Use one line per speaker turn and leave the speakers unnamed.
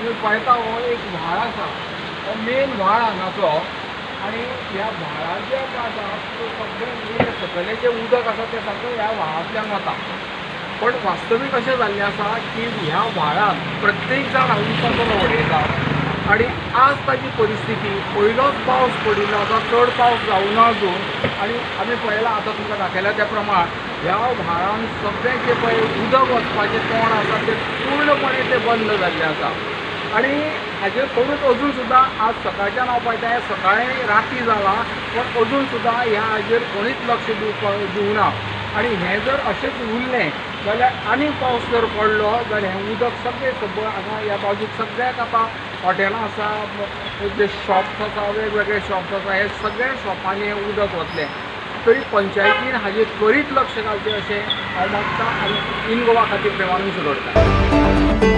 तुम्ही पळयता हो एक व्हाळ आसा, हो मेन व्हाळ हांगाचो आनी ह्या व्हाळार जे आसा तो सगळें सकयलें जें उदक आसा तें सगळें ह्या व्हाळांतल्यान वता. पण वास्तवीक अशें जाल्लें आसा की ह्या व्हाळान प्रत्येक जाण हांगा कचरो उडयता आनी आज ताची परिस्थिती पयलोच पावस पडिल्लो आसा, चड पावस जावना अजून आनी आमी पळयलां आतां तुमकां दाखयल्या त्या प्रमाण ह्या व्हाळान सगळें जें पळय उदक वचपाचें तोंड आसा तें पूर्णपणे तें बंद जाल्लें आसा. आनी हाजेर करूच अजून सुद्दां आज सकाळच्यान हांव पळयता सकाळीं राती जाला पण अजून सुद्दां ह्या हाजेर कोणीच लक्ष दिवना. आनी हें जर अशेंच उरलें जाल्यार आनी पावस जर पडलो जाल्यार हें उदक सगळें हांगा ह्या बाजूक सगळ्याक आतां हॉटेलां आसा, जे शॉप्स आसा, वेगवेगळे शॉप्स आसा, हे सगळ्या शॉपांनी हें उदक वतलें. तरी पंचायतीन हाजेर त्वरीत लक्ष घालचें अशें हांव मागतां आनी इन गोवा खातीर ते मानूस करता.